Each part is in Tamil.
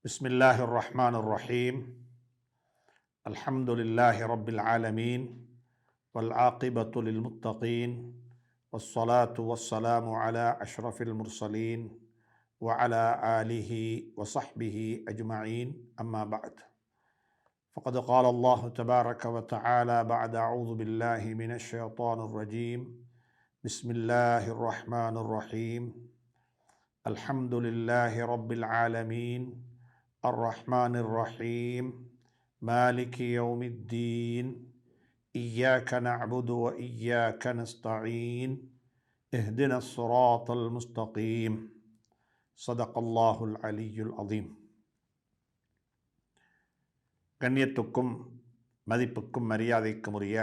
بسم الله الرحمن الرحيم. الحمد لله رب العالمين والعاقبة للمتقين والصلاة والسلام على أشرف المرسلين وعلى آله وصحبه أجمعين. أما بعد، فقد قال الله تبارك وتعالى بعد أعوذ بالله من الشيطان الرجيم. بسم الله الرحمن الرحيم. الحمد لله رب العالمين الرحمن الرحيم مالك يوم الدين إياك نعبد وإياك نستعين اهدنا الصراط المستقيم صدق الله العلي العظيم. கண்ணியத்துக்கும் மதிப்புக்கும் மரியாதைக்கும் உரிய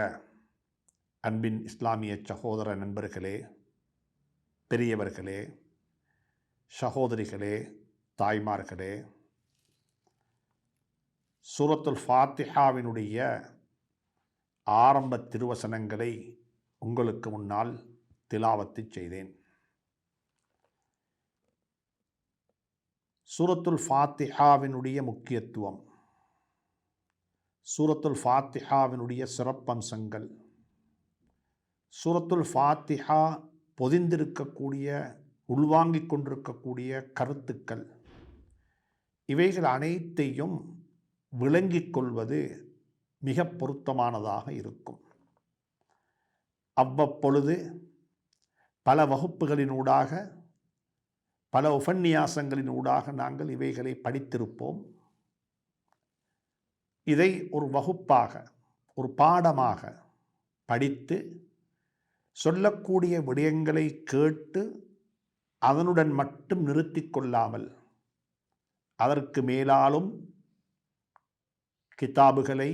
அன்பின் இஸ்லாமிய சகோதர நண்பர்களே, பெரியவர்களே, சகோதரிகளே, தாய்மார்களே, சூரத்துல் ஃபாத்திஹாவினுடைய ஆரம்ப திருவசனங்களை உங்களுக்கு முன்னால் திலாவத்து செய்தேன். சூரத்துல் ஃபாத்திஹாவினுடைய முக்கியத்துவம், சூரத்துல் ஃபாத்திஹாவினுடைய சிறப்பம்சங்கள், சூரத்துல் ஃபாத்திஹா பொதிந்திருக்கக்கூடிய உள்வாங்கிக் கொண்டிருக்கக்கூடிய கருத்துக்கள், இவைகள் அனைத்தையும் விளங்கிக் கொள்வது மிக பொருத்தமானதாக இருக்கும். அவ்வப்பொழுது பல வகுப்புகளினூடாக, பல உபன்யாசங்களினூடாக நாங்கள் இவைகளை படித்திருப்போம். இதை ஒரு வகுப்பாக, ஒரு பாடமாக படித்து சொல்லக்கூடிய விடயங்களை கேட்டு அதனுடன் மட்டும் நிறுத்தி கொள்ளாமல் அதற்கு மேலாலும் கிதாபுகளை,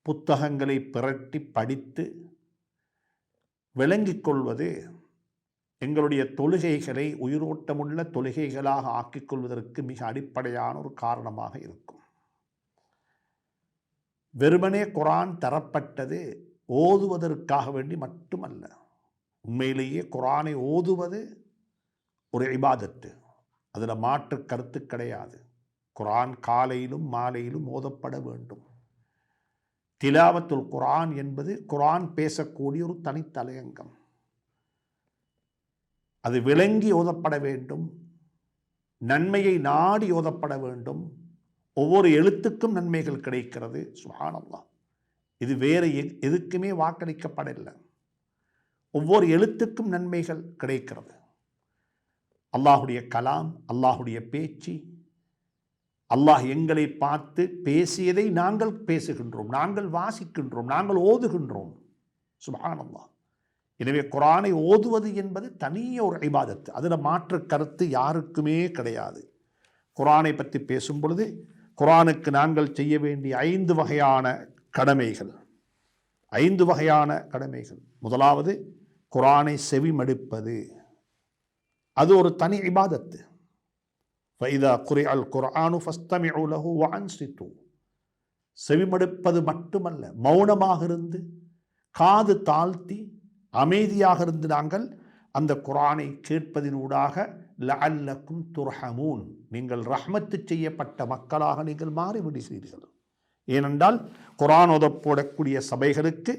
புத்தகங்களை பிரட்டி படித்து விளங்கிக் கொள்வது எங்களுடைய தொழுகைகளை உயிரோட்டமுள்ள தொழுகைகளாக ஆக்கிக் கொள்வதற்கு மிக அடிப்படையான ஒரு காரணமாக இருக்கும். வெறுமனே குர்ஆன் தரப்பட்டது ஓதுவதற்காக வேண்டி மட்டுமல்ல. உண்மையிலேயே குர்ஆனை ஓதுவது ஒரு இபாதத்து, அதில் மாற்று கருத்து கிடையாது. குர்ஆன் காலையிலும் மாலையிலும் ஓதப்பட வேண்டும். திலாவத்துல் குர்ஆன் என்பது குர்ஆன் பேசக்கூடிய ஒரு தனித்தலையங்கம். அது விளங்கி ஓதப்பட வேண்டும், நன்மையை நாடி ஓதப்பட வேண்டும். ஒவ்வொரு எழுத்துக்கும் நன்மைகள் கிடைக்கிறது. சுப்ஹானல்லாஹ், இது வேறு எதுக்குமே வாக்களிக்கப்படவில்லை. ஒவ்வொரு எழுத்துக்கும் நன்மைகள் கிடைக்கிறது. அல்லாஹுடைய கலாம், அல்லாஹுடைய பேச்சு, அல்லாஹ் எங்களை பார்த்து பேசியதை நாங்கள் பேசுகின்றோம், நாங்கள் வாசிக்கின்றோம், நாங்கள் ஓதுகின்றோம். சுப்ஹானல்லாஹ். எனவே குர்ஆனை ஓதுவது என்பது தனிய ஒரு இபாதத்து, அதில் மாற்று கருத்து யாருக்குமே கிடையாது. குர்ஆனை பற்றி பேசும் பொழுது குர்ஆனுக்கு நாங்கள் செய்ய வேண்டிய 5 வகையான கடமைகள், 5 வகையான கடமைகள். முதலாவது, குர்ஆனை செவிமடுப்பது. அது ஒரு தனி இபாதத்து. فَإِذَا قُرِئَ الْقُرْآنُ فَاسْتَمِعُوا لَهُ وَأَنصِتُوا. செவிமடுப்பது மட்டுமல்ல, மௌனமாக இருந்து, காது தாழ்த்தி, அமைதியாக இருந்து நாங்கள் அந்த குர்ஆனை கேட்பதினூடாக லஅல்லக்கும் துர்ஹமூன், நீங்கள் ரஹ்மத்து செய்யப்பட்ட மக்களாக நீங்கள் மாறிவிடுகிறீர்கள். ஏனென்றால் குர்ஆன் ஓதப்படக்கூடிய சபைகளுக்கு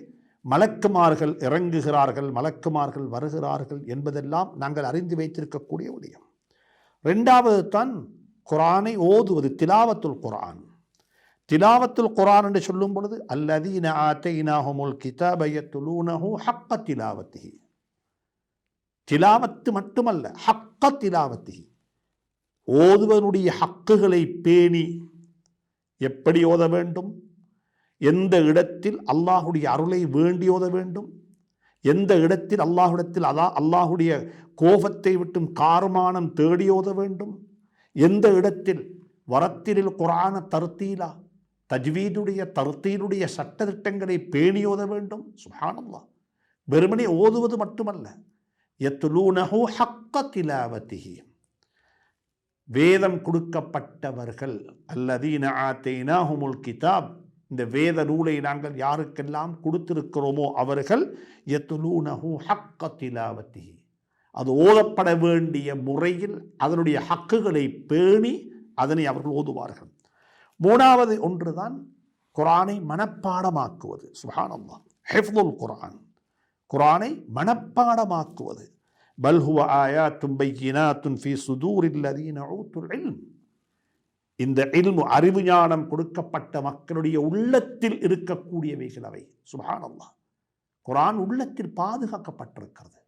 மலக்குமார்கள் இறங்குகிறார்கள், மலக்குமார்கள் வருகிறார்கள் என்பதெல்லாம் நாங்கள் அறிந்து வைத்திருக்கக்கூடிய விடயம். ரெண்டாவது தான் குர்ஆனை ஓதுவது, திலாவத்துல் குர்ஆன். திலாவத்துல் குர்ஆன் என்று சொல்லும் பொழுது அல்லதீன ஆதைனாஹுமுல் கிதாப யத்லூனஹு ஹக்க திலாவத்திஹி. திலாவத்து மட்டுமல்ல, ஹக்க திலாவத்திஹி, ஓதுவனுடைய ஹக்குகளை பேணி எப்படி ஓத வேண்டும், எந்த இடத்தில் அல்லாஹுடைய அருளை வேண்டி ஓத வேண்டும், எந்த இடத்தில் அல்லாஹ்விடத்தில் அல்லாஹுடைய கோபத்தை விட்டும் கார்மானம் தேடி ஓத வேண்டும், எந்த இடத்தில் வரத்திலில் குர்ஆன தர்த்தீலா, தஜ்வீதுடைய தர்த்தீலுடைய சட்டதிட்டங்களை பேணி ஓத வேண்டும். சுப்ஹானல்லாஹ். வெறுமனே ஓதுவது மட்டுமல்ல, யத்லூனஹு ஹக்க திலாவத்திஹி, வேதம் கொடுக்கப்பட்டவர்கள், அல்லதீன ஆதைனாஹுமுல் கிதாப், இந்த வேத நூலை நாங்கள் யாருக்கெல்லாம் கொடுத்திருக்கிறோமோ அவர்கள் யத்லூனஹு ஹக்க திலாவத்திஹி, அது ஓதப்பட வேண்டிய முறையில் அதனுடைய ஹக்குகளை பேணி அதனை அவர்கள் ஓதுவார்கள். மூணாவது ஒன்றுதான் குர்ஆனை மனப்பாடமாக்குவது. சுப்ஹானல்லாஹ், ஹிஃப்துல் குர்ஆன், குர்ஆனை மனப்பாடமாக்குவது. பல் ஹுவ ஆயாத்தும் பையினாத்துன் ஃபீ சுதூரில் லதீன ஊத்துல் இல்ம். இந்த இல்மு, அறிவு ஞானம் கொடுக்கப்பட்ட மக்களுடைய உள்ளத்தில் இருக்கக்கூடியவைகள் அவை. சுப்ஹானல்லாஹ், குர்ஆன் உள்ளத்தில் பாதுகாக்கப்பட்டிருக்கிறது.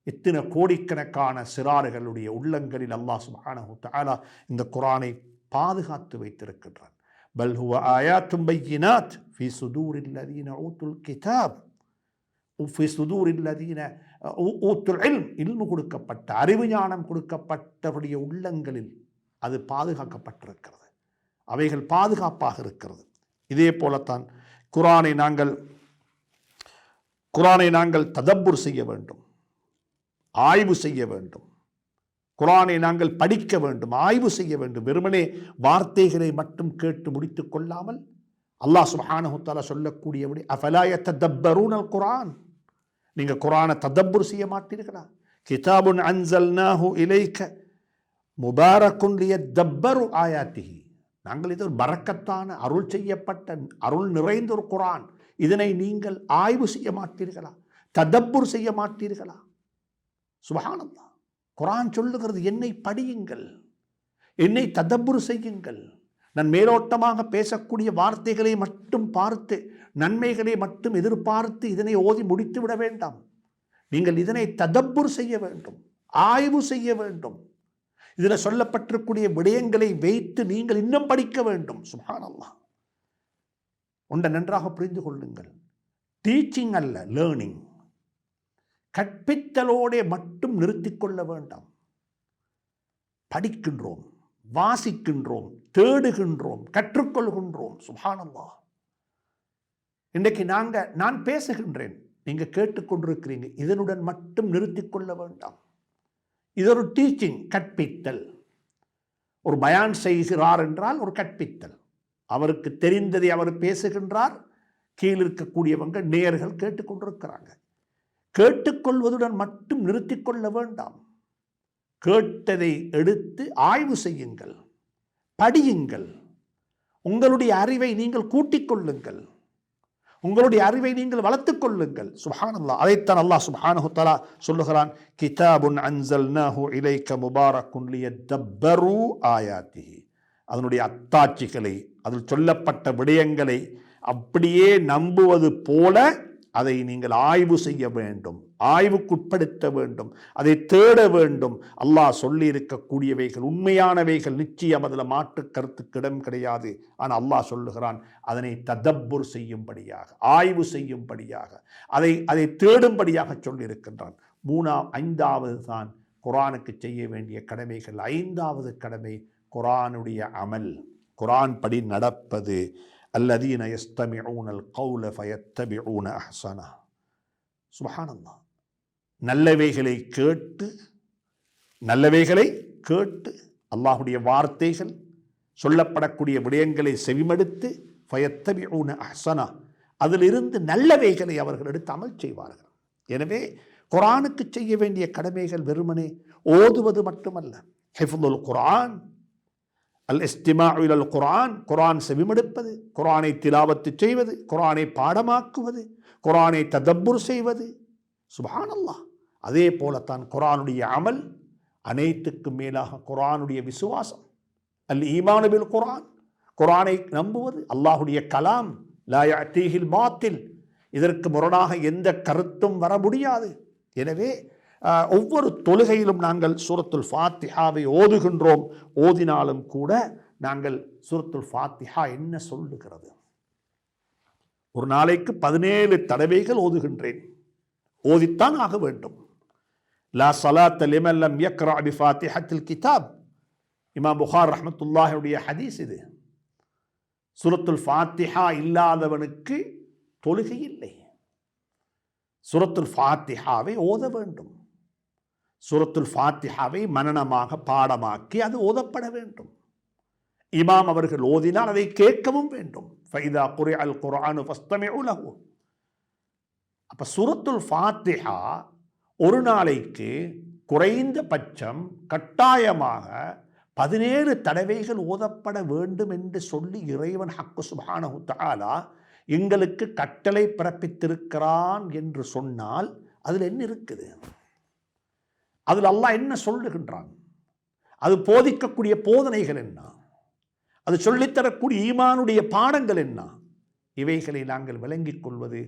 எத்தனை கோடிக்கணக்கான சிறார்களுடைய உள்ளங்களில் அல்லாஹ் சுப்ஹானஹு வ தஆலா இந்த குர்ஆனை பாதுகாத்து வைத்திருக்கின்றான். பல் ஹுவ ஆயாத்தும் பையினாத் ஃபீ சுதூரில் லதீன ஊத்துல் கிதாப், ஃபீ சுதூரில் லதீன ஊத்துல் இல்ம். இல்மு கொடுக்கப்பட்ட, அறிவு ஞானம் கொடுக்கப்பட்டவருடைய உள்ளங்களில் அது பாதுகாக்கப்பட்டிருக்கிறது. அவைகள் பாதுகாப்பாக இருக்கிறது. இதே போலத்தான் குர்ஆனை நாங்கள் ததப்புர் செய்ய வேண்டும், ஆய்வு செய்ய வேண்டும். குர்ஆனை நாங்கள் படிக்க வேண்டும், ஆய்வு செய்ய வேண்டும். வெறுமனே வார்த்தைகளை மட்டும் கேட்டு முடித்துக் கொள்ளாமல் அல்லாஹ் சுப்ஹானஹு வ தஆலா சொல்லக்கூடியபடி அஃபலா யததப்பரூனல் குர்ஆன், நீங்க குர்ஆனை ததப்புர் செய்ய மாட்டீர்களா? கிதாபுன் அன்ஸல்னாஹு இலைக்க முபாரக்குன் லியதப்பரு ஆயாத்திஹி, நாங்கள் இது ஒரு பரக்கத்தான அருள் செய்யப்பட்ட, அருள் நிறைந்த ஒரு குர்ஆன், இதனை நீங்கள் ஆய்வு செய்ய மாட்டீர்களா? ததப்புர் செய்ய மாட்டீர்களா? சுப்ஹானல்லாஹ், குர்ஆன் சொல்லுகிறது, என்னை படியுங்கள், என்னை ததப்புர் செய்யுங்கள். நான் மேலோட்டமாக பேசக்கூடிய வார்த்தைகளை மட்டும் பார்த்து, நன்மைகளை மட்டும் எதிர்பார்த்து இதனை ஓதி முடித்து விட வேண்டாம். நீங்கள் இதனை ததப்புர் செய்ய வேண்டும், ஆய்வு செய்ய வேண்டும். இதில் சொல்லப்பட்டிருக்கூடிய விடயங்களை வைத்து நீங்கள் இன்னும் படிக்க வேண்டும். சுப்ஹானல்லாஹ், ஒன்றை நன்றாக புரிந்து கொள்ளுங்கள். டீச்சிங் அல்ல, லேர்னிங். கற்பித்தலோடு மட்டும் நிறுத்திக் கொள்ள வேண்டாம். படிக்கின்றோம், வாசிக்கின்றோம், தேடுகின்றோம், கற்றுக்கொள்கின்றோம். சுப்ஹானல்லாஹ், இன்றைக்கு நான் பேசுகின்றேன், நீங்க கேட்டுக்கொண்டிருக்கிறீங்க, இதனுடன் மட்டும் நிறுத்திக் கொள்ள வேண்டாம். இது ஒரு டீச்சிங், கற்பித்தல். ஒரு பயான் செய்கிறார் என்றால் ஒரு கற்பித்தல். அவருக்கு தெரிந்ததை அவர் பேசுகின்றார், கீழ் இருக்கக்கூடியவங்க நேயர்கள் கேட்டுக்கொண்டிருக்கிறாங்க. கேட்டுக்கொள்வதுடன் மட்டும் நிறுத்திக் கொள்ள வேண்டாம். கேட்டதை எடுத்து ஆய்வு செய்யுங்கள், படியுங்கள். உங்களுடைய அறிவை நீங்கள் கூட்டிக் கொள்ளுங்கள், உங்களுடைய அறிவை நீங்கள் வளர்த்துக் கொள்ளுங்கள். சுப்ஹானல்லாஹ், அதைத்தான் அல்லாஹ் சுப்ஹானஹு தஆலா சொல்லுகிறான், கிதாபுன் அன்ஸல்னாஹு இலைக்க முபாரக்குன் லியதப்பரு ஆயாத்திஹி. அதனுடைய அத்தாட்சிகளை, அதில் சொல்லப்பட்ட விடயங்களை அப்படியே நம்புவது போல அதை நீங்கள் ஆய்வு செய்ய வேண்டும், ஆய்வுக்குட்படுத்த வேண்டும், அதை தேட வேண்டும். அல்லாஹ் சொல்லி இருக்கக்கூடியவைகள் உண்மையானவைகள், நிச்சயம் அதில் மாற்று கருத்துக்கு இடம் கிடையாது. ஆனால் அல்லாஹ் சொல்லுகிறான், அதனை ததப்புர் செய்யும்படியாக, ஆய்வு செய்யும்படியாக, அதை தேடும்படியாக சொல்லியிருக்கின்றான். ஐந்தாவது தான் குர்ஆனுக்கு செய்ய வேண்டிய கடமைகள். ஐந்தாவது கடமை குர்ஆனுடைய அமல், குர்ஆன் படி நடப்பது. அல்லதீன யஸ்தமிஊனல் கௌல ஃபயத்தபிஊன அஹ்ஸனா. சுப்ஹானல்லாஹ், நல்லவைகளை கேட்டு அல்லாஹ்வுடைய வார்த்தைகள் சொல்லப்படக்கூடிய விடயங்களை செவிமடுத்து ஃபயத்தபிஊன அஹ்ஸனா, அதிலிருந்து நல்லவைகளை அவர்கள் எடுத்து அமல் செய்வார்கள். எனவே குர்ஆனுக்கு செய்ய வேண்டிய கடமைகள் வெறுமனே ஓதுவது மட்டுமல்ல. ஹிஃப்துல் குர்ஆன், அல் இஸ்திமாஉ இலல் குர்ஆன், குர்ஆன் செவிமடுப்பது, குர்ஆனை திலாவத்து செய்வது, குர்ஆனை பாடமாக்குவது, குர்ஆனை ததப்புர் செய்வது. சுப்ஹானல்லாஹ், அதே போலத்தான் குர்ஆனுடைய அமல். அனைத்துக்கும் மேலாக குர்ஆனுடைய விசுவாசம், அல் ஈமானு பில் குர்ஆன், குர்ஆனை நம்புவது. அல்லாஹ்வுடைய கலாம், லா யஅதீஹில் பாத்தில், இதற்கு முரணாக எந்த கருத்தும் வர முடியாது. எனவே ஒவ்வொரு தொழுகையிலும் நாங்கள் சூரத்துல் ஃபாத்திஹாவை ஓதுகின்றோம். ஓதினாலும் கூட நாங்கள் சூரத்துல் ஃபாத்திஹா என்ன சொல்லுகிறது, ஒரு நாளைக்கு 17 தடவைகள் ஓதுகின்றேன், ஓதித்தான் ஆக வேண்டும். லா ஸலாத்த லிமன் லம் யக்ரா பிஃபாத்திஹத்தில் கிதாப். இமாம் புகார் ரஹ்மத்துல்லாஹியுடைய ஹதீஸ் இது. சூரத்துல் ஃபாத்திஹா இல்லாதவனுக்கு தொழுகை இல்லை. சூரத்துல் ஃபாத்திஹாவை ஓத வேண்டும். சூரத்துல் ஃபாத்திஹாவை மனனமாக பாடமாக்கி அது ஓதப்பட வேண்டும். இமாம் அவர்கள் ஓதினால் அதை கேட்கவும் வேண்டும். ஃபைதா குரிஅல் குர்ஆனு ஃபஸ்தமிஉ லஹு. அப்ப சூரத்துல் ஃபாத்திஹா ஒரு நாளைக்கு குறைந்த பட்சம் கட்டாயமாக 17 தடவைகள் ஓதப்பட வேண்டும் என்று சொல்லி இறைவன் ஹக்கு சுப்ஹானஹு தஆலா எங்களுக்கு கட்டளை பிறப்பித்திருக்கிறான் என்று சொன்னால் அதில் என்ன இருக்குது? அதில் அல்லாஹ் என்ன சொல்லுகின்றான்? அது போதிக்கக்கூடிய போதனைகள் என்ன? அது சொல்லித்தரக்கூடிய ஈமானுடைய பாடங்கள் என்ன? இவைகளை நாங்கள் விளங்கிக் கொள்வது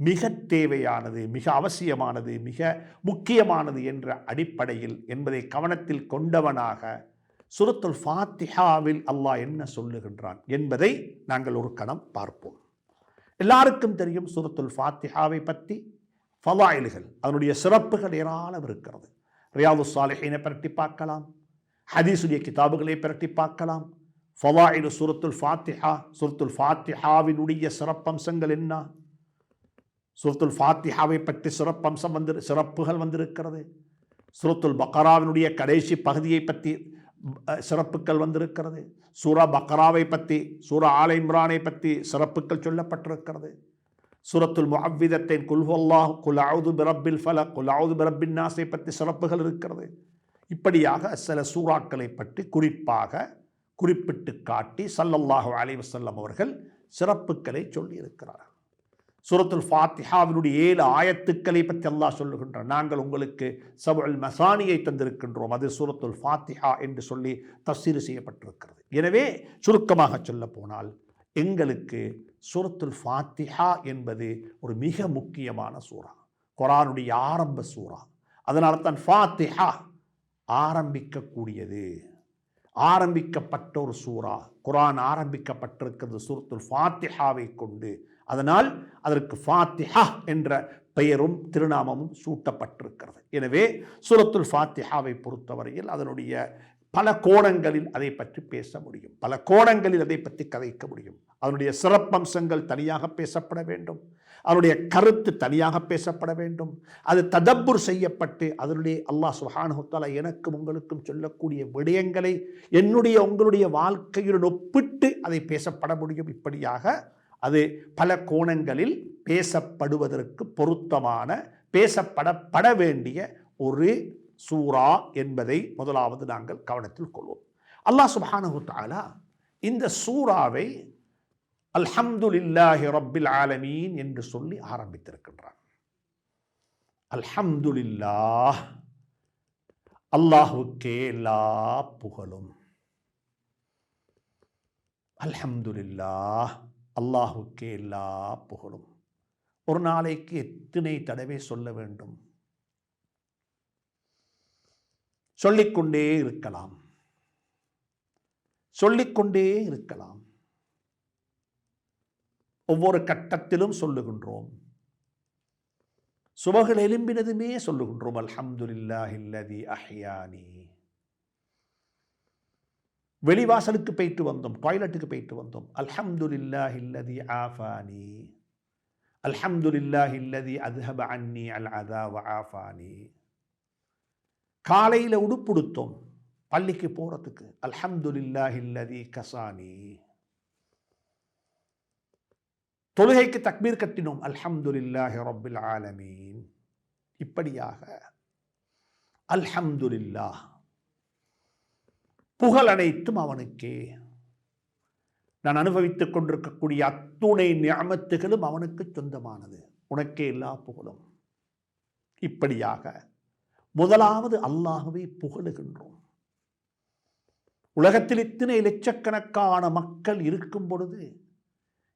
மிக தேவையானது, மிக அவசியமானது, மிக முக்கியமானது என்ற அடிப்படையில் என்பதை கவனத்தில் கொண்டவனாக சூரத்துல் ஃபாத்திஹாவில் அல்லாஹ் என்ன சொல்லுகின்றான் என்பதை நாங்கள் ஒரு கணம் பார்ப்போம். எல்லாருக்கும் தெரியும் சூரத்துல் ஃபாத்திஹாவை பற்றி ஃபலாயில்கள், அதனுடைய சிறப்புகள் ஏராளம் இருக்கிறது. ரியாதுஸ் ஸாலிஹீனை பற்றி பார்க்கலாம், ஹதீஸுடைய கிதாபுகளை பற்றி பார்க்கலாம். ஃபலாயில் சூரத்துல் ஃபாத்திஹா, சூரத்துல் ஃபாத்திஹாவினுடைய சிறப்பம்சங்கள் என்ன? சூரத்துல் ஃபாத்திஹாவை பற்றி சிறப்புகள் வந்திருக்கிறது. சூரத்துல் பக்ராவினுடைய கடைசி பகுதியை பற்றி சிறப்புகள் வந்திருக்கிறது. சூரா பக்ராவை பற்றி, சூரா ஆல இம்ரானை பற்றி சிறப்புகள் சொல்லப்பட்டிருக்கிறது. சூரத்துல் முஅவ்விதத்தைன் குல் ஹுவல்லாஹு குல் அஊது பிரப்பில் ஃபலக் குல் அஊது பிரப்பின் நாஸை பற்றி சிறப்புகள் இருக்கிறது. இப்படியாக சில சூறாக்களை பற்றி குறிப்பிட்டு காட்டி ஸல்லல்லாஹு அலைஹி வஸல்லம் அவர்கள் சிறப்புகளை சொல்லியிருக்கிறார். சூரத்துல் ஃபாத்திஹாவினுடைய 7 ஆயத்துக்களை பற்றி அல்லாஹ் சொல்லுகின்றார். நாங்கள் உங்களுக்கு சபுல் மசானியை தந்திருக்கின்றோம், அது சூரத்துல் ஃபாத்திஹா என்று சொல்லி தஃசீர் செய்யப்பட்டிருக்கிறது. எனவே சுருக்கமாக சொல்ல போனால் எங்களுக்கு சூரத்துல் ஃபாத்திஹா என்பது ஒரு மிக முக்கியமான சூறா, குர்ஆனுடைய ஆரம்ப சூறா. அதனால தான் ஃபாத்திஹா ஆரம்பிக்கக்கூடியது, ஆரம்பிக்கப்பட்ட ஒரு சூறா. குர்ஆன் ஆரம்பிக்கப்பட்டிருக்கிறது சூரத்துல் ஃபாத்திஹாவை கொண்டு. அதனால் அதற்கு ஃபாத்திஹா என்ற பெயரும் திருநாமமும் சூட்டப்பட்டிருக்கிறது. எனவே சூரத்துல் ஃபாத்திஹாவை பொறுத்தவரையில் அதனுடைய பல கோணங்களில் அதை பற்றி பேச முடியும், பல கோணங்களில் அதை பற்றி கதைக்க முடியும். அதனுடைய சிறப்பம்சங்கள் தனியாக பேசப்பட வேண்டும், அதனுடைய கருத்து தனியாக பேசப்பட வேண்டும். அது ததப்புர் செய்யப்பட்டு அதனுடைய அல்லாஹ் சுப்ஹானஹு தஆலா எனக்கும் உங்களுக்கும் சொல்லக்கூடிய விடயங்களை என்னுடைய உங்களுடைய வாழ்க்கையுடன் ஒப்பிட்டு அதை பேசப்பட முடியும். இப்படியாக அது பல கோணங்களில் பேசப்படுவதற்கு பொருத்தமான, பேசப்பட வேண்டிய ஒரு சூரா என்பதை முதலாவது நாங்கள் கவனத்தில் கொள்வோம். அல்லாஹ் சுப்ஹானஹு தஆலா இந்த சூராவை அல்ஹம்துலில்லாஹி ரப்பில் ஆலமீன் என்று சொல்லி ஆரம்பித்திருக்கின்றான். அல்ஹம்துலில்லாஹ், அல்லாஹ்வுக்கே எல்லா புகழும். அல்ஹம்துலில்லாஹ், அல்லாஹ்வுக்கே எல்லா புகழும். ஒரு நாளைக்கு எத்தனை தடவை சொல்ல வேண்டும்? சொல்லிக்கொண்டே இருக்கலாம், சொல்லிக்கொண்டே இருக்கலாம். ஒவ்வொரு கட்டத்திலும் சொல்லுகின்றோம். சுபஹ் எழும்பினதுமே சொல்லுகின்றோம் அல்ஹம்துலில்லாஹில்லதி அஹ்யானி. வெளிவாசலுக்கு போயிட்டு வந்தோம், டாய்லெட்டுக்கு போயிட்டு வந்தோம், அல்ஹம்துலில்லாஹில்லதி ஆஃபானி, அல்ஹம்துலில்லாஹில்லதி அத்ஹப அன்னி அல் அதா வ ஆஃபானி. காலையில் உடுப்புடுத்தோம் பள்ளிக்கு போறதுக்கு, அல்ஹம்துலில்லாஹில்லதி கசானி. தொழுகைக்கு தக்பீர் கட்டினோம், அல்ஹம்துலில்லாஹி ரப்பில் ஆலமீன். இப்படியாக அல்ஹம்துலில்லாஹ், புகழ் அனைத்தும் அவனுக்கே. நான் அனுபவித்துக் கொண்டிருக்கக்கூடிய அத்துணை நிஅமத்துகளும் அவனுக்கு சொந்தமானது, உனக்கே எல்லா புகழும். இப்படியாக முதலாவது அல்லாஹ்வை புகழுகின்றோம். உலகத்தில் இத்தனை லட்சக்கணக்கான மக்கள் இருக்கும் பொழுது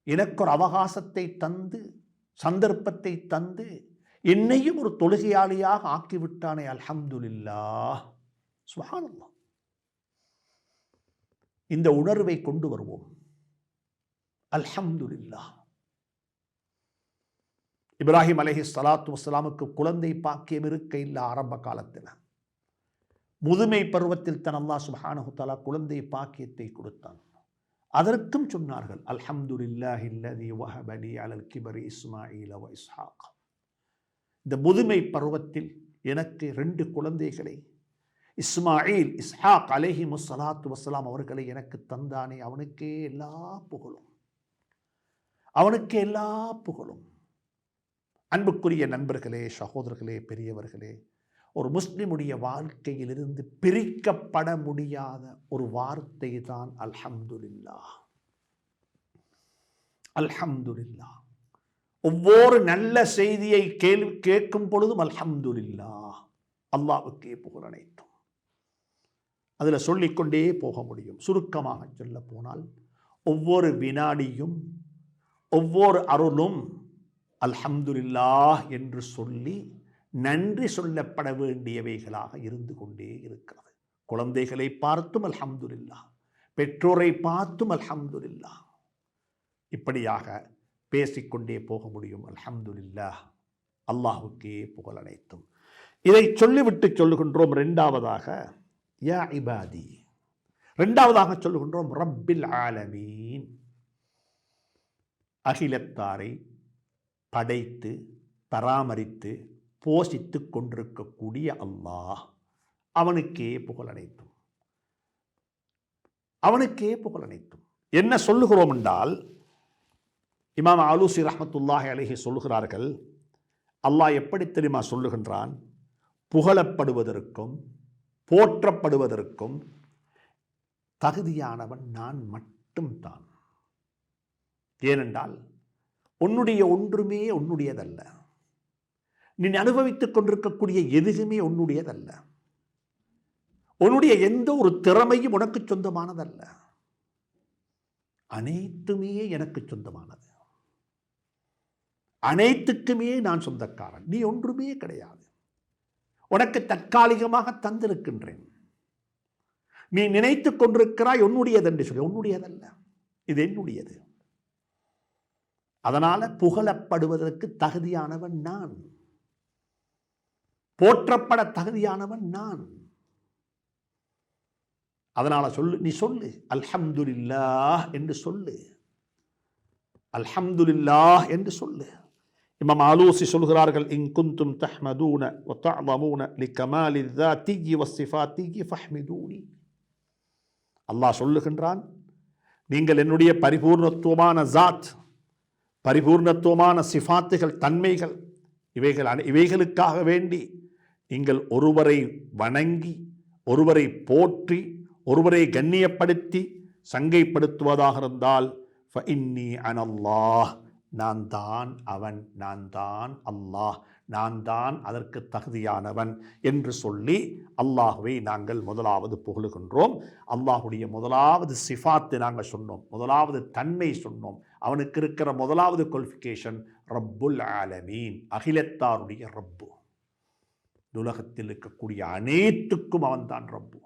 எனக்கு ஒரு அவகாசத்தை தந்து, சந்தர்ப்பத்தை தந்து, என்னையும் ஒரு தொழுகையாளியாக ஆக்கிவிட்டானே, அல்ஹம்துலில்லாஹ், சுப்ஹானல்லாஹ். இந்த உணர்வை கொண்டு வருவோம். அல்ஹம்துலில்லாஹ். இப்ராஹிம் அலைஹிஸ்ஸலாத்து வஸ்ஸலாமுக்கு குழந்தை பாக்கியம் இருக்க இல்லை. ஆரம்ப காலத்தில் முதுமை பருவத்தில் தன் அல்லாஹ் சுப்ஹானஹு தஆலா குழந்தை பாக்கியத்தை கொடுத்தான். அதற்கும் சொன்னார்கள் அல்ஹம்துலில்லாஹில்லதி வஹப லி அலல் கிபரி இஸ்மாஈல வ இஸ்ஹாக். இந்த முதுமை பருவத்தில் எனக்கு 2 குழந்தைகளை, இஸ்மாயில் இஸ்ஹாக் அலைஹிமுஸ்ஸலாத்து வஸ்ஸலாம் அவர்களை எனக்கு தந்தானே, அவனுக்கே எல்லா புகழும், அவனுக்கே எல்லா புகழும். அன்புக்குரிய நண்பர்களே, சகோதரர்களே, பெரியவர்களே, ஒரு முஸ்லிமுடைய வாழ்க்கையிலிருந்து பிரிக்கப்பட முடியாத ஒரு வார்த்தை தான் அல்ஹம்துலில்லாஹ். அல்ஹம்துலில்லாஹ். ஒவ்வொரு நல்ல செய்தியை கேட்கும் பொழுதும் அல்ஹம்துலில்லாஹ், அல்லாஹ்வுக்கே புகழ் அனைத்தும். அதில் சொல்லிக்கொண்டே போக முடியும். சுருக்கமாக சொல்ல போனால் ஒவ்வொரு வினாடியும் ஒவ்வொரு அருளும் அல்ஹம்துலில்லாஹ் என்று சொல்லி நன்றி சொல்லப்பட வேண்டியவைகளாக இருந்து கொண்டே இருக்கிறது. குழந்தைகளை பார்த்தும் அல்ஹம்துலில்லாஹ், பெற்றோரை பார்த்தும் அல்ஹம்துலில்லாஹ், இப்படியாக பேசிக்கொண்டே போக முடியும். அல்ஹம்துலில்லாஹ், அல்லாஹ்வுக்கே புகழ் அனைத்தும். இதை சொல்லிவிட்டு சொல்லுகின்றோம். இரண்டாவதாக யா இபாதி, இரண்டாவதாக சொல்லுகின்றோம் ரப்பில் ஆலமீன். அகிலத்தாரை படைத்து பராமரித்து போஷித்து கொண்டிருக்கக்கூடிய அல்லாஹ், அவனுக்கே புகழ் அனைத்தும், அவனுக்கே புகழ் அனைத்தும். என்ன சொல்லுகிறோம் என்றால், இமாம் ஆலூசி ரஹ்மத்துல்லாஹி அலைஹி சொல்லுகிறார்கள், அல்லாஹ் எப்படி தெரியுமா சொல்லுகின்றான்? புகழப்படுவதற்கும் போற்றப்படுவதற்கும் தகுதியானவன் நான் மட்டும்தான். ஏனென்றால் உன்னுடைய ஒன்றுமே உன்னுடையதல்ல, நீ அனுபவித்துக் கொண்டிருக்கக்கூடிய எதுவுமே உன்னுடையதல்ல, உன்னுடைய எந்த ஒரு திறமையும் உனக்கு சொந்தமானதல்ல, அனைத்துமே எனக்கு சொந்தமானது, அனைத்துக்குமே நான் சொந்தக்காரன், நீ ஒன்றுமே கிடையாது, உனக்கு தற்காலிகமாக தந்திருக்கின்றேன், நீ நினைத்துக் கொண்டிருக்கிறாய் உன்னுடையது என்று சொல்லி, உன்னுடையதல்ல, இது என்னுடையது. அதனால புகழப்படுவதற்கு தகுதியானவன் நான், போற்றப்பட தகுதியானவன் நான். அதனால சொல்லு, நீ சொல்லு அல்ஹம்துலில்லாஹ் என்று சொல்லு, அல்ஹம்துலில்லாஹ் என்று சொல்லு. இமாம் ஆலூசி சொல்கிறார்கள், இன் குந்தும் தஹ்மதூன வ தஅலமூன லிகமாலி ذாத்தியி வஸ்ஸிஃபாத்தியி ஃபஹ்மிதூனி. அல்லாஹ் சொல்லுகின்றான், நீங்கள் என்னுடைய பரிபூர்ணத்துவமான ஜாத், பரிபூர்ணத்துவமான சிஃபாத்துகள், தன்மைகள், இவைகளுக்காக வேண்டி நீங்கள் ஒருவரை வணங்கி ஒருவரை போற்றி ஒருவரை கண்ணியப்படுத்தி சங்கைப்படுத்துவதாக இருந்தால் ஃபஇன்னி அனல்லாஹ், நான் தான் அவன், நான் தான் அல்லாஹ், நான் தான் அதற்கு தகுதியானவன் என்று சொல்லி அல்லாஹ்வை நாங்கள் முதலாவது புகழுகின்றோம். அல்லாஹுடைய முதலாவது சிஃபாத்து நாங்கள் சொன்னோம், முதலாவது தன்மை சொன்னோம். அவனுக்கு இருக்கிற முதலாவது குவாலிஃபிகேஷன் ரப்புல் ஆலமீன், அகிலத்தாருடைய ரப்பு. உலகத்தில் இருக்கக்கூடிய அனைத்துக்கும் அவன் தான் ரப்பு.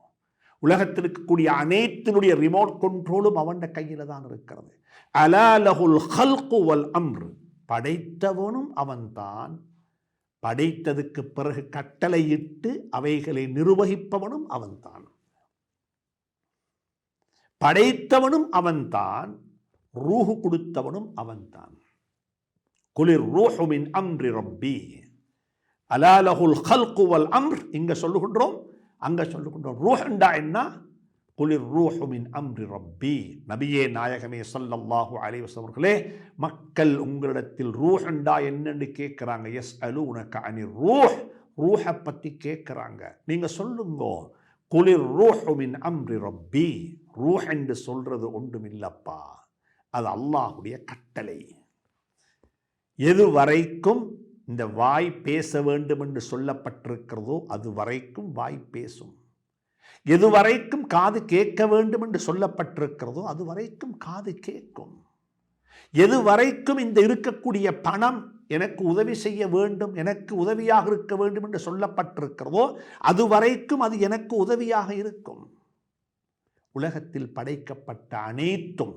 உலகத்தில் இருக்கக்கூடிய அனைத்தினுடைய ரிமோட் கண்ட்ரோலும் அவன் கையில் தான் இருக்கிறது. அலா லஹுல் ஹல்கு வல் அம்ரு, படைத்தவனும் அவன்தான், படைத்ததுக்கு பிறகு கட்டளையிட்டு அவைகளை நிர்வகிப்பவனும் அவன்தான். படைத்தவனும் அவன்தான், ரூஹு கொடுத்தவனும் அவன்தான். குலிர் ரூஹு மின் அம்ரி ரப்பி, அலா லஹுல் ஹல்கு வல் அம்ர். இங்க சொல்லுகின்றோம், அங்க சொல்லுகின்றோம். ரூஹ்ண்டா என்ன? குலிர் ரூஹு மின் அம்ரி ரப்பி. நபியே நாயகமே ஸல்லல்லாஹு அலைஹி வஸல்லம் அவர்களே, மக்கள் உங்களிடத்தில் ரூஹ்ண்டா என்னன்னு கேட்கிறாங்க. யஸ்அலூனக அனிர் ரூஹ், ரூஹை பற்றி கேட்கிறாங்க. நீங்க சொல்லுங்க, குலிர் ரூஹு மின் அம்ரி ரப்பி. ரூஹ் என்று சொல்றது ஒன்றுமில்லப்பா, அது அல்லாஹுடைய கட்டளை. எது வரைக்கும் இந்த வாய் பேச வேண்டும் என்று சொல்லப்பட்டிருக்கிறதோ அது வரைக்கும் வாய் பேசும். எது வரைக்கும் காது கேட்க வேண்டும் என்று சொல்லப்பட்டிருக்கிறதோ அது வரைக்கும் காது கேட்கும். எது வரைக்கும் இந்த இருக்கக்கூடிய பணம் எனக்கு உதவி செய்ய வேண்டும், எனக்கு உதவியாக இருக்க வேண்டும் என்று சொல்லப்பட்டிருக்கிறதோ அது வரைக்கும் அது எனக்கு உதவியாக இருக்கும். உலகத்தில் படைக்கப்பட்ட அனைத்தும்,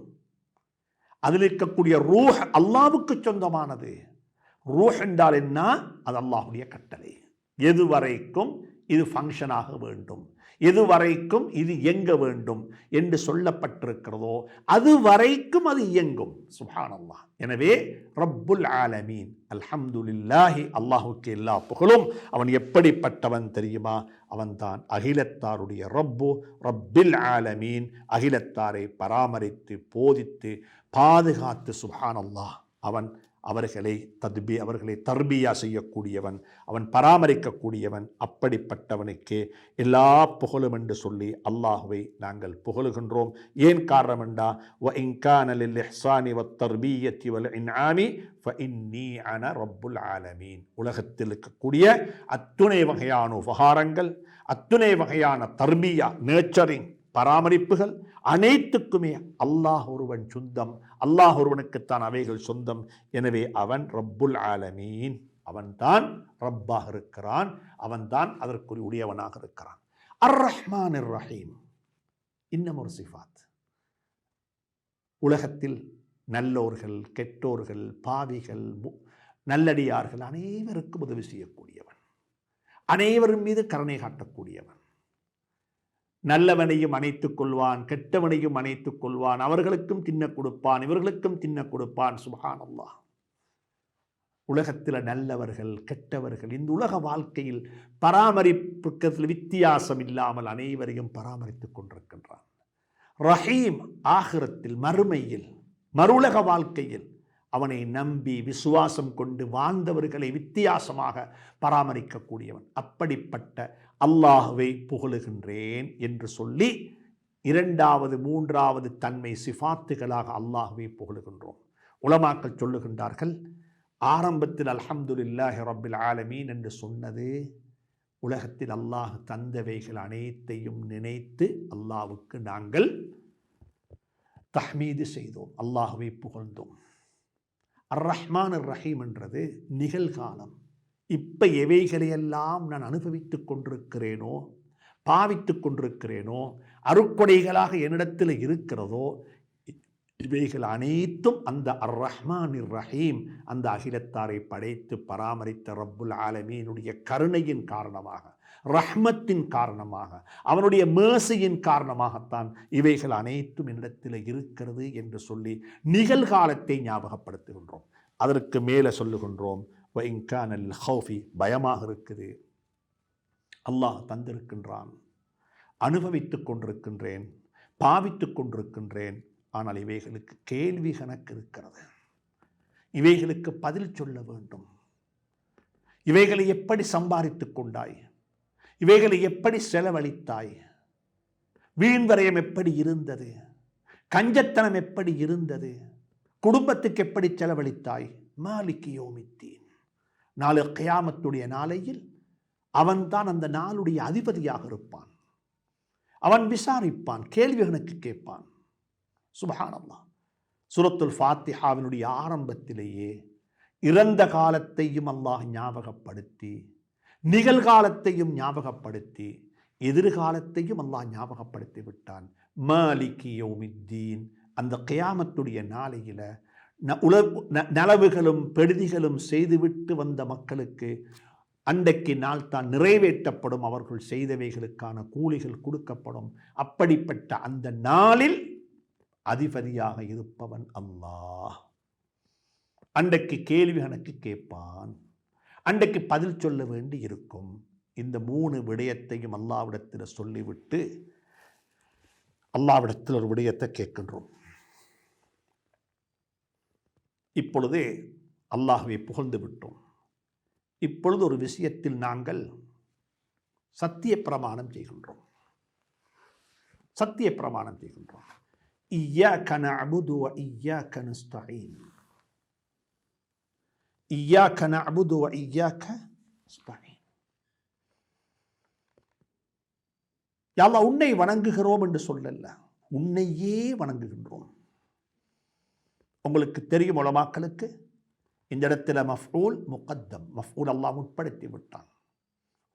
அதில் இருக்கக்கூடிய ரூஹ் அல்லாஹ்வுக்கு சொந்தமானது. ரூஹ் என்றால் என்ன? அது அல்லாஹ்வுடைய கட்டளை. எது வரைக்கும் இது ஃபங்க்ஷனாக வேண்டும், எது வரைக்கும் இது இயங்க வேண்டும் என்று சொல்லப்பட்டிருக்கிறதோ அது வரைக்கும் அது இயங்கும். சுப்ஹானல்லாஹ். எனவே ரப்புல் ஆலமீன், அல்ஹம்துலில்லாஹி, அல்லாஹுக்கு எல்லா புகழும். அவன் எப்படிப்பட்டவன் தெரியுமா? அவன்தான் அகிலத்தாருடைய ரப்பு, ரப்பில் ஆலமீன். அகிலத்தாரை பராமரித்து போதித்து பாதுகாத்து, சுப்ஹானல்லாஹ், அவன் அவர்களை தர்பியா செய்யக்கூடியவன், அவன் பராமரிக்கக்கூடியவன். அப்படிப்பட்டவனுக்கு எல்லா புகழும் என்று சொல்லி அல்லாஹுவை நாங்கள் புகழுகின்றோம். ஏன் காரணம் என்றா, வஇன் கான லில் இஹ்சானி வத் தர்பியத்தி வல் இன்ஆமி ஃபஇன்னி அன ரப்புல் ஆலமீன். உலகத்தில் இருக்கக்கூடிய அத்துணை வகையான உபகாரங்கள், அத்துணை வகையான தர்பியா, நேச்சரிங், பராமரிப்புகள் அனைத்துக்குமே அல்லாஹ் ஒருவன் சொந்தம். அல்லாஹ் ஒருவனுக்குத்தான் அவைகள் சொந்தம். எனவே அவன் ரப்புல் ஆலமீன், அவன்தான் ரப்பாக இருக்கிறான், அவன்தான் அதற்குரிய உடையவனாக இருக்கிறான். அர் ரஹ்மான் அர் ரஹீம் இன்னும் ஒரு சிஃபாத். உலகத்தில் நல்லோர்கள், கெட்டோர்கள், பாவிகள், நல்லடியார்கள் அனைவருக்கும் உதவி செய்யக்கூடியவன், அனைவரும் மீது கருணை காட்டக்கூடியவன். நல்லவனையும் அணைத்துக் கொள்வான், கெட்டவனையும் அணைத்துக் கொள்வான். அவர்களுக்கும் தின்ன கொடுப்பான், இவர்களுக்கும் தின்ன கொடுப்பான். சுப்ஹானல்லாஹ். உலகத்தில் நல்லவர்கள், கெட்டவர்கள், இந்த உலக வாழ்க்கையில் பராமரிப்புக்கு வித்தியாசம் இல்லாமல் அனைவரையும் பராமரித்துக் கொண்டிருக்கின்றான். ரஹீம் ஆகிரத்தில், மறுமையில், மறுவுலக வாழ்க்கையில் அவனை நம்பி விசுவாசம் கொண்டு வாழ்ந்தவர்களை வித்தியாசமாக பராமரிக்கக்கூடியவன். அப்படிப்பட்ட அல்லாஹுவை புகழுகின்றேன் என்று சொல்லி இரண்டாவது மூன்றாவது தன்மை சிஃபாத்துகளாக அல்லாஹுவை புகழுகின்றோம். உலமாக்கள் சொல்லுகின்றார்கள், ஆரம்பத்தில் அல்ஹம்துலில்லாஹி ரப்பில் ஆலமீன் என்று சொன்னது உலகத்தில் அல்லாஹ் தந்தவைகள் அனைத்தையும் நினைத்து அல்லாஹ்வுக்கு நாங்கள் தஹ்மீது செய்தோம், அல்லாஹுவை புகழ்ந்தோம். அர் ரஹ்மான் அர் ரஹீம் என்றது நிகழ்காலம். இப்போ எவைகளையெல்லாம் நான் அனுபவித்துக் கொண்டிருக்கிறேனோ, பாவித்துக் கொண்டிருக்கிறேனோ, அருக்கொடைகளாக என்னிடத்தில் இருக்கிறதோ, இவைகள் அனைத்தும் அந்த அர் ரஹ்மான் இர் ரஹீம், அந்த அகிலத்தாரை படைத்து பராமரித்த ரப்புல் ஆலமீனுடைய கருணையின் காரணமாக, ரஹ்மத்தின் காரணமாக, அவனுடைய மேசையின் காரணமாகத்தான் இவைகள் அனைத்தும் என்னிடத்தில் இருக்கிறது என்று சொல்லி நிகழ்காலத்தை ஞாபகப்படுத்துகின்றோம். அதற்கு மேலே சொல்லுகின்றோம், பயமாக இருக்குது, அல்லாஹ் தந்திருக்கின்றான், அனுபவித்துக் கொண்டிருக்கின்றேன், பாவித்துக் கொண்டிருக்கின்றேன். ஆனால் இவைகளுக்கு கேள்வி கணக்கு இருக்கிறது, இவைகளுக்கு பதில் சொல்ல வேண்டும். இவைகளை எப்படி சம்பாதித்துக் கொண்டாய், இவைகளை எப்படி செலவழித்தாய், வீண்வரையம் எப்படி இருந்தது, கஞ்சத்தனம் எப்படி இருந்தது, குடும்பத்துக்கு எப்படி செலவழித்தாய். மாலிகி யௌமித்தீன், நாளை கியாமத்துடைய நாளையில் அவன்தான் அந்த நாளுடைய அதிபதியாக இருப்பான். அவன் விசாரிப்பான், கேள்வி கணக்கு கேட்பான். சுப்ஹானல்லாஹ். சூரத்துல் ஃபாத்திஹாவினுடைய ஆரம்பத்திலேயே இறந்த காலத்தையும் அல்லாஹ் ஞாபகப்படுத்தி, நிகழ்காலத்தையும் ஞாபகப்படுத்தி, எதிர்காலத்தையும் அல்லாஹ் ஞாபகப்படுத்தி விட்டான். மாலிகி யௌமித்தீன், அந்த கியாமத்துடைய நாளையில் நலவுகளும் பெடுதிகளும் செய்துவிட்டு வந்த மக்களுக்கு அன்றைக்கு நாள் தான் நிறைவேற்றப்படும், அவர்கள் செய்தவைகளுக்கான கூலிகள் கொடுக்கப்படும். அப்படிப்பட்ட அந்த நாளில் அதிபதியாக இருப்பவன் அல்லாஹ். அன்றைக்கு கேள்வி கணக்கு கேட்பான், அன்றைக்கு பதில் சொல்ல வேண்டி இருக்கும். இந்த மூணு விடயத்தையும் அல்லாஹ்விடத்தில் சொல்லிவிட்டு அல்லாஹ்விடத்தில் ஒரு விடயத்தை கேட்கின்றோம். இப்பொழுது அல்லாஹ்வை புகழ்ந்து விட்டோம். இப்பொழுது ஒரு விஷயத்தில் நாங்கள் சத்திய பிரமாணம் செய்கின்றோம். சத்திய பிரமாணம் செய்கின்றோம். இய்யாக நஅபுது வ இய்யாக நஸ்தஈன். இய்யாக நஅபுது வ இய்யாக நஸ்தஈன். யா அல்லாஹ், உன்னை வணங்குகிறோம் என்று சொல்லல, உன்னையே வணங்குகின்றோம். உங்களுக்கு தெரியும், உலமாக்களுக்கு இந்த இடத்துல மஃஊல் முகத்தம், மஃஊல் அல்லாஹ் முற்படுத்தி விட்டான்.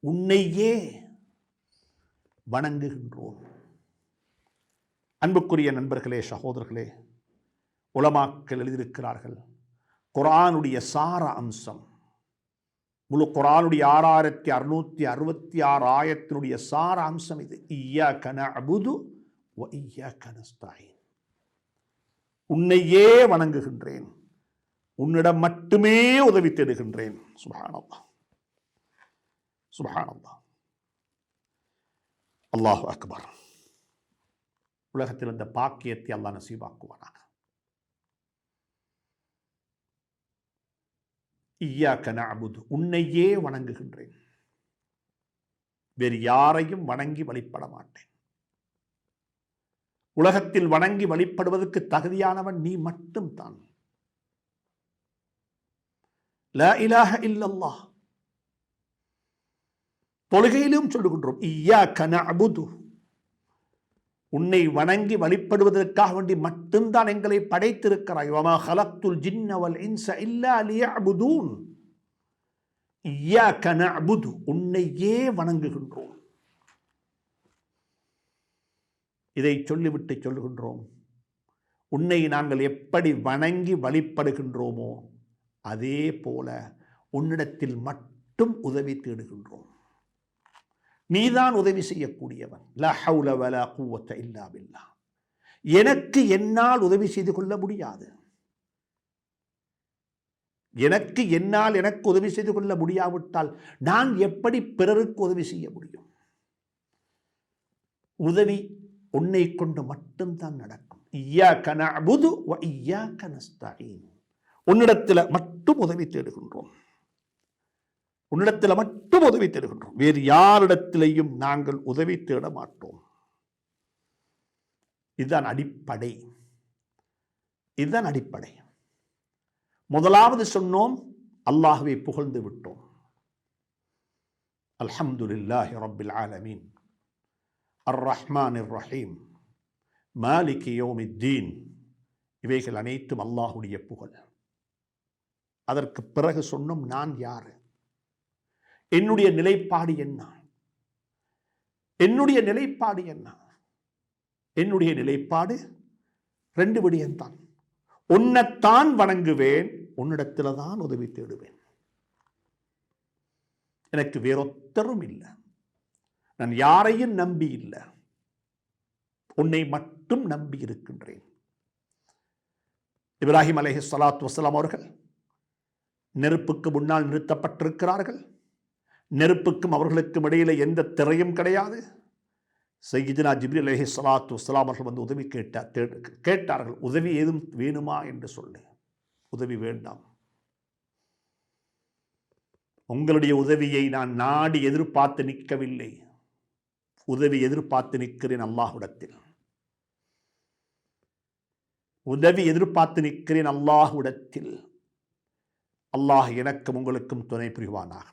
உன்னையே வணங்குகின்றோம். அன்புக்குரிய நண்பர்களே, சகோதரர்களே, உலமாக்கள் எழுதியிருக்கிறார்கள், குர்ஆனுடைய சார அம்சம், முழு குர்ஆனுடைய 6666 ஆயத்தினுடைய சார அம்சம் இது. இய்யாக நஅபுது வ இய்யாக நஸ்தஈன். உன்னையே வணங்குகின்றேன், உன்னிடம் மட்டுமே உதவி தேடுகின்றேன். சுப்ஹானல்லாஹ், சுப்ஹானல்லாஹ், அல்லாஹு அக்பர். உலகத்தில் இந்த பாக்கியத்தை அல்லாஹ் நசீபாக்குவானாக. இய்யாக நஅபுது, உன்னையே வணங்குகின்றேன், வேறு யாரையும் வணங்கி வழிபட மாட்டேன். உலகத்தில் வணங்கி வழிபடுவதற்கு தகுதியானவன் நீ மட்டும்தான். லா இலாஹ இல்லல்லாஹ். தொழுகையிலும் சொல்லுகின்றோம் இய்யாக நஅபுது, உன்னை வணங்கி வழிபடுவதற்காக வேண்டி மட்டும்தான் எங்களை படைத்திருக்கிறாய். வமா ஹலக்துல் ஜின்ன வல் இன்ஸ இல்லா லியஅபுதூன். இய்யாக நஅபுது, உன்னையே வணங்குகின்றோம். இதை சொல்லிவிட்டு சொல்லுகின்றோம், உன்னை நாங்கள் எப்படி வணங்கி வழிபடுகின்றோமோ அதே போல உன்னிடத்தில் மட்டும் உதவி தேடுகின்றோம். நீதான் உதவி செய்யக்கூடியவன். லா ஹவுல வலா குவத்த இல்லா பில்லாஹ். எனக்கு என்னால் உதவி செய்து கொள்ள முடியாது. எனக்கு உதவி செய்து கொள்ள முடியாவிட்டால் நான் எப்படி பிறருக்கு உதவி செய்ய முடியும்? உதவி உன்னை கொண்டு மட்டும்தான் நடக்கும். இய்யாக நஅபுது வ இய்யாக நஸ்தஈன். உன்னிடத்தில் மட்டும் உதவி தேடுகின்றோம். உன்னிடத்தில் மட்டும் உதவி தேடுகின்றோம். வேறு யாரிடத்திலையும் நாங்கள் உதவி தேட மாட்டோம். இதுதான் அடிப்படை. இதுதான் அடிப்படை. முதலாவது சொன்னோம், அல்லாஹ்வை புகழ்ந்து விட்டோம். அல்ஹம்துலில்லாஹி ரப்பில் ஆலமீன், அர் ரஹ்மானிர் ரஹீம், மாலிகி யௌமித்தீன். இவைகள் அனைத்தும் அல்லாஹுடைய புகழ். அதற்கு பிறகு சொன்னோம், நான் யாரு, என்னுடைய நிலைப்பாடு என்ன? என்னுடைய நிலைப்பாடு என்ன? என்னுடைய நிலைப்பாடு ரெண்டு விடயம்தான். உன்னைத்தான் வணங்குவேன், உன்னிடத்தில் தான் உதவி தேடுவேன். எனக்கு வேறொத்தரும் இல்லை. நான் யாரையும் நம்பி இல்லை, உன்னை மட்டும் நம்பி இருக்கின்றேன். இப்ராஹிம் அலைஹிஸ்ஸலாத்து வஸ்ஸலாம் அவர்கள் நெருப்புக்கு முன்னால் நிறுத்தப்பட்டிருக்கிறார்கள். நெருப்புக்கும் அவர்களுக்கும் இடையில எந்த திரையும் கிடையாது. சையிதுனா ஜிப்ரீல் அலைஹிஸ்ஸலாத்து வஸ்ஸலாம் அவர்கள் வந்து உதவி கேட்டார்கள், உதவி ஏதும் வேணுமா என்று சொல்லி. உதவி வேண்டாம், உங்களுடைய உதவியை நான் நாடி எதிர்பார்த்து நிற்கவில்லை, உதவி எதிர்பார்த்து நிற்கிறேன் அல்லாஹ்விடத்தில். உதவி எதிர்பார்த்து நிற்கிறேன் அல்லாஹ்விடத்தில். அல்லாஹ் எனக்கும் உங்களுக்கும் துணை புரிவானாக.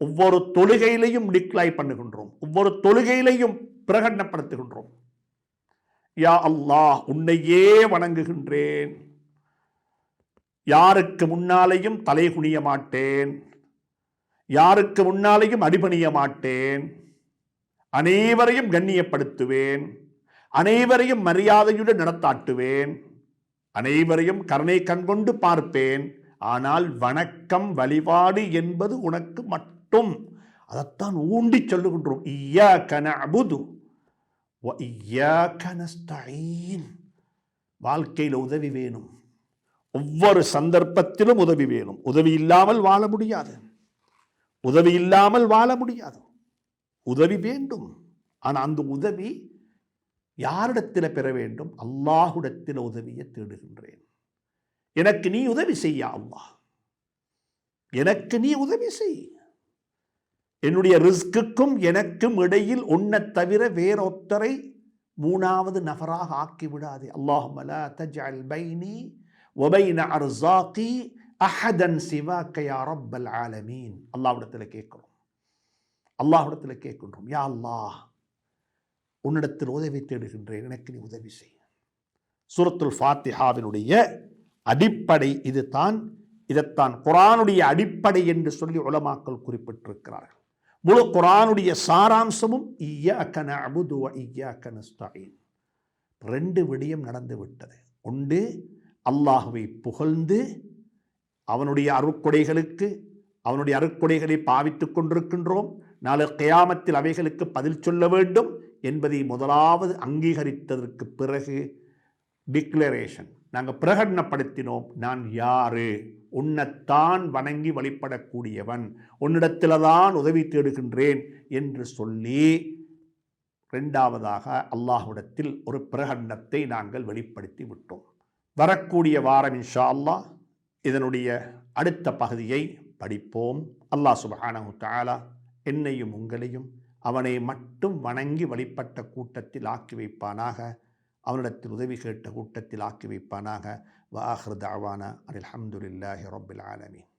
ஒவ்வொரு தொழுகையிலையும் டிக்ளை பண்ணுகின்றோம், ஒவ்வொரு தொழுகையிலையும் பிரகடனப்படுத்துகின்றோம், யா அல்லாஹ் உன்னையே வணங்குகின்றேன், யாருக்கு முன்னாலேயும் தலை குனிய மாட்டேன், யாருக்கு முன்னாலேயும் அடிபணிய மாட்டேன், அனைவரையும் கண்ணியப்படுத்துவேன், அனைவரையும் மரியாதையுடன் நடத்தாட்டுவேன், அனைவரையும் கருணை கண்கொண்டு பார்ப்பேன். ஆனால் வணக்கம் வழிபாடு என்பது உனக்கு மட்டும். அதைத்தான் ஊண்டி சொல்லுகின்றோம், இய்யாக நஅபுது வ இய்யாக நஸ்தஈன். வாழ்க்கையில் உதவி வேணும், ஒவ்வொரு சந்தர்ப்பத்திலும் உதவி வேணும். உதவி இல்லாமல் வாழ முடியாது, உதவி இல்லாமல் வாழ முடியாது. உதவி வேண்டும். ஆனால் அந்த உதவி யாரிடத்தில் பெற வேண்டும்? அல்லாஹ்விடத்தில் உதவியை தேடுகின்றேன். எனக்கு நீ உதவி செய்ய அல்லாஹ், எனக்கு நீ உதவி செய். என்னுடைய ரிஸ்க்குக்கும் எனக்கும் இடையில் உன்னை தவிர வேறொத்தரை மூணாவது நபராக ஆக்கி விடாதே. அல்லாஹும்ம லா தஜ்அல் பைனி வ பைன அர்ஸாகி அஹதன் சிவாக யா ரப்பல் ஆலமீன். அல்லாஹ்விடத்தில் கேட்கிறோம், அல்லாஹ்விடத்தில் கேட்கின்றோம், யா அல்லாஹ் உன்னிடத்தில் உதவி தேடுகின்றேன், எனக்கு நீ உதவி செய். சூரத்துல் ஃபாத்திஹாவினுடைய அடிப்படை இதுதான். இதைத்தான் குர்ஆனுடைய அடிப்படை என்று சொல்லி உலமாக்கள் குறிப்பிட்டிருக்கிறார்கள். முழு குர்ஆனுடைய சாராம்சமும் இய்யாக நஅபுது வ இய்யாக நஸ்தஈன். ரெண்டு விடயம் நடந்து விட்டது. ஒன்று, அல்லாஹ்வை புகழ்ந்து அவனுடைய அருட்கொடைகளுக்கு, அவனுடைய அருட்கொடைகளை பாவித்துக் கொண்டிருக்கின்றோம், நாளை கியாமத்தில் அவைகளுக்கு பதில் சொல்ல வேண்டும் என்பதை முதலாவது அங்கீகரித்ததற்கு பிறகு டிக்ளரேஷன், நாங்கள் பிரகடனப்படுத்தினோம், நான் யாரு, உன்னைத்தான் வணங்கி வழிபடக்கூடியவன், உன்னிடத்தில் தான் உதவி தேடுகின்றேன் என்று சொல்லி இரண்டாவதாக அல்லாஹ்விடத்தில் ஒரு பிரகடனத்தை நாங்கள் வெளிப்படுத்தி விட்டோம். வரக்கூடிய வாரம் இன்ஷா அல்லாஹ் இதனுடைய அடுத்த பகுதியை படிப்போம். அல்லாஹ் சுப்ஹானஹு தஆலா என்னையும் உங்களையும் அவனை மட்டும் வணங்கி வழிபட்ட கூட்டத்தில் ஆக்கி வைப்பானாக. அவனிடத்தில் உதவி கேட்ட கூட்டத்தில் ஆக்கி வைப்பானாக. வ ஆகிரு தஅவானா அனில் ஹம்துலில்லாஹி ரப்பில் ஆலமீன்.